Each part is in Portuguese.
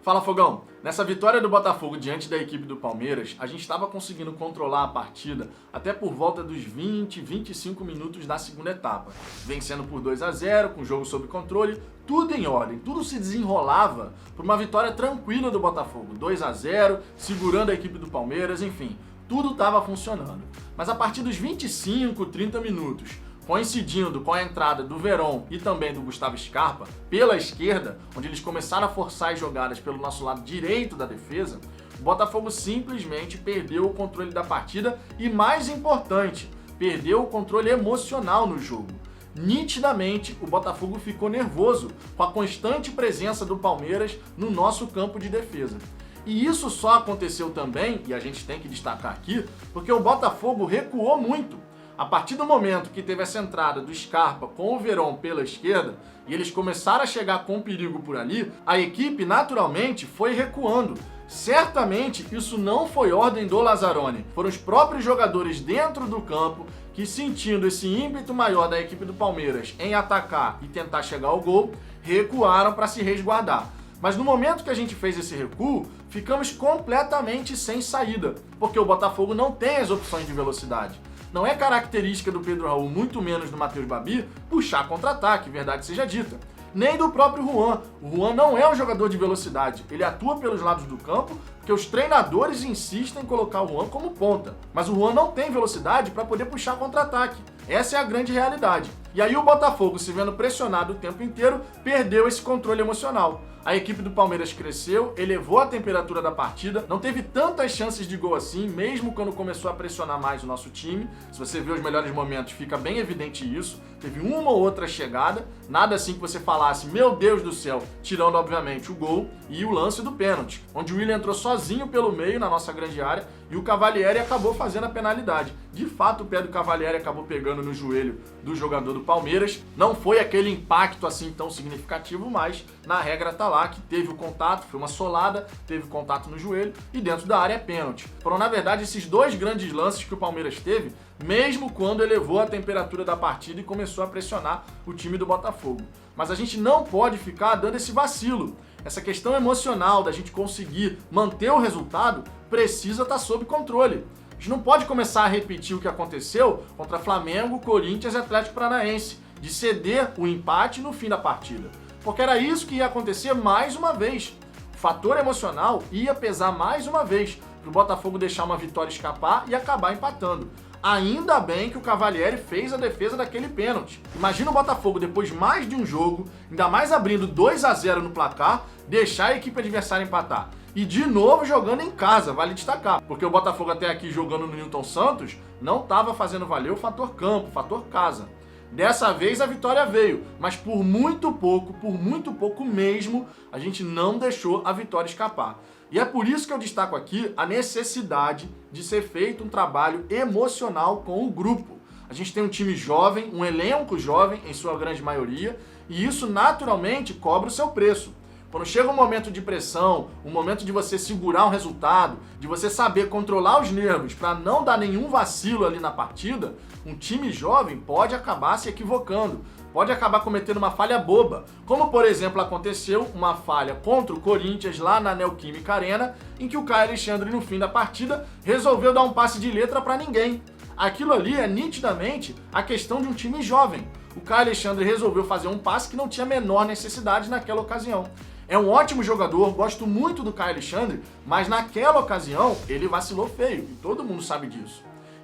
Fala, Fogão! Nessa vitória do Botafogo diante da equipe do Palmeiras, a gente estava conseguindo controlar a partida até por volta dos 20, 25 minutos da segunda etapa. Vencendo por 2-0, com o jogo sob controle, tudo em ordem, tudo se desenrolava por uma vitória tranquila do Botafogo. 2-0, segurando a equipe do Palmeiras, enfim, tudo estava funcionando. Mas a partir dos 25, 30 minutos, coincidindo com a entrada do Veron e também do Gustavo Scarpa pela esquerda, onde eles começaram a forçar as jogadas pelo nosso lado direito da defesa, o Botafogo simplesmente perdeu o controle da partida e, mais importante, perdeu o controle emocional no jogo. Nitidamente, o Botafogo ficou nervoso com a constante presença do Palmeiras no nosso campo de defesa. E isso só aconteceu também, e a gente tem que destacar aqui, porque o Botafogo recuou muito. A partir do momento que teve essa entrada do Scarpa com o Veron pela esquerda e eles começaram a chegar com perigo por ali, a equipe naturalmente foi recuando. Certamente isso não foi ordem do Lazzaroni, foram os próprios jogadores dentro do campo que, sentindo esse ímpeto maior da equipe do Palmeiras em atacar e tentar chegar ao gol, recuaram para se resguardar. Mas no momento que a gente fez esse recuo, ficamos completamente sem saída, porque o Botafogo não tem as opções de velocidade. Não é característica do Pedro Raul, muito menos do Matheus Babi, puxar contra-ataque, verdade seja dita. Nem do próprio Juan. O Juan não é um jogador de velocidade. Ele atua pelos lados do campo, porque os treinadores insistem em colocar o Juan como ponta. Mas o Juan não tem velocidade para poder puxar contra-ataque. Essa é a grande realidade. E aí o Botafogo, se vendo pressionado o tempo inteiro, perdeu esse controle emocional. A equipe do Palmeiras cresceu, elevou a temperatura da partida, não teve tantas chances de gol assim, mesmo quando começou a pressionar mais o nosso time. Se você vê os melhores momentos, fica bem evidente isso. Teve uma ou outra chegada, nada assim que você falasse, meu Deus do céu, tirando obviamente o gol e o lance do pênalti, onde o Willian entrou sozinho pelo meio na nossa grande área e o Cavalieri acabou fazendo a penalidade. De fato, o pé do Cavalieri acabou pegando no joelho do jogador do Palmeiras. Não foi aquele impacto assim tão significativo, mas na regra tá lá que teve o contato, foi uma solada, teve contato no joelho e dentro da área é pênalti. Foram, na verdade, esses dois grandes lances que o Palmeiras teve, mesmo quando elevou a temperatura da partida e começou a pressionar o time do Botafogo. Mas a gente não pode ficar dando esse vacilo. Essa questão emocional da gente conseguir manter o resultado precisa estar sob controle. A gente não pode começar a repetir o que aconteceu contra Flamengo, Corinthians e Atlético Paranaense, de ceder o empate no fim da partida. Porque era isso que ia acontecer mais uma vez. O fator emocional ia pesar mais uma vez para o Botafogo deixar uma vitória escapar e acabar empatando. Ainda bem que o Cavalieri fez a defesa daquele pênalti. Imagina o Botafogo, depois de mais de um jogo, ainda mais abrindo 2-0 no placar, deixar a equipe adversária empatar. E de novo jogando em casa, vale destacar. Porque o Botafogo até aqui jogando no Newton Santos não estava fazendo valer o fator campo, o fator casa. Dessa vez a vitória veio, mas por muito pouco mesmo, a gente não deixou a vitória escapar. E é por isso que eu destaco aqui a necessidade de ser feito um trabalho emocional com o grupo. A gente tem um time jovem, um elenco jovem em sua grande maioria, e isso naturalmente cobra o seu preço. Quando chega um momento de pressão, um momento de você segurar um resultado, de você saber controlar os nervos para não dar nenhum vacilo ali na partida, um time jovem pode acabar se equivocando, pode acabar cometendo uma falha boba, como por exemplo aconteceu uma falha contra o Corinthians lá na Neoquímica Arena, em que o Caio Alexandre no fim da partida resolveu dar um passe de letra para ninguém. Aquilo ali é nitidamente a questão de um time jovem. O Caio Alexandre resolveu fazer um passe que não tinha a menor necessidade naquela ocasião. É um ótimo jogador, gosto muito do Caio Alexandre, mas naquela ocasião ele vacilou feio, e todo mundo sabe disso.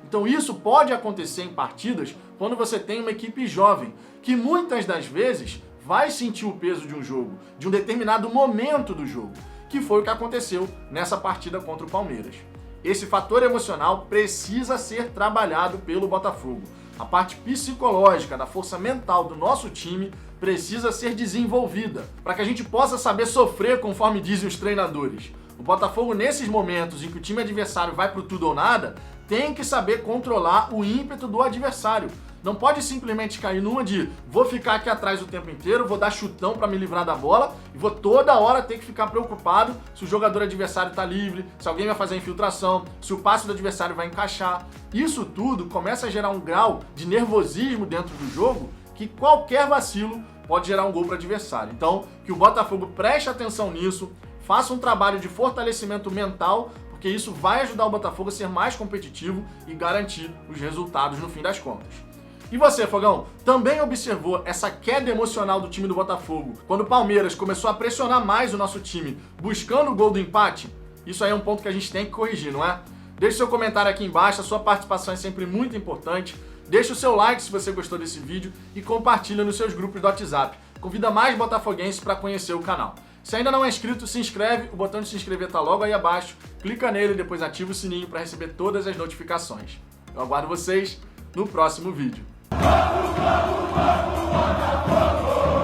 Então isso pode acontecer em partidas quando você tem uma equipe jovem, que muitas das vezes vai sentir o peso de um jogo, de um determinado momento do jogo, que foi o que aconteceu nessa partida contra o Palmeiras. Esse fator emocional precisa ser trabalhado pelo Botafogo. A parte psicológica, da força mental do nosso time precisa ser desenvolvida, para que a gente possa saber sofrer conforme dizem os treinadores. O Botafogo, nesses momentos em que o time adversário vai pro tudo ou nada, tem que saber controlar o ímpeto do adversário. Não pode simplesmente cair numa de vou ficar aqui atrás o tempo inteiro, vou dar chutão para me livrar da bola e vou toda hora ter que ficar preocupado se o jogador adversário está livre, se alguém vai fazer a infiltração, se o passe do adversário vai encaixar. Isso tudo começa a gerar um grau de nervosismo dentro do jogo que qualquer vacilo pode gerar um gol para o adversário. Então, que o Botafogo preste atenção nisso, faça um trabalho de fortalecimento mental, porque isso vai ajudar o Botafogo a ser mais competitivo e garantir os resultados no fim das contas. E você, Fogão, também observou essa queda emocional do time do Botafogo quando o Palmeiras começou a pressionar mais o nosso time, buscando o gol do empate? Isso aí é um ponto que a gente tem que corrigir, não é? Deixe seu comentário aqui embaixo, a sua participação é sempre muito importante. Deixe o seu like se você gostou desse vídeo e compartilha nos seus grupos do WhatsApp. Convida mais botafoguenses para conhecer o canal. Se ainda não é inscrito, se inscreve, o botão de se inscrever está logo aí abaixo. Clica nele e depois ativa o sininho para receber todas as notificações. Eu aguardo vocês no próximo vídeo. Vamos, Botafogo!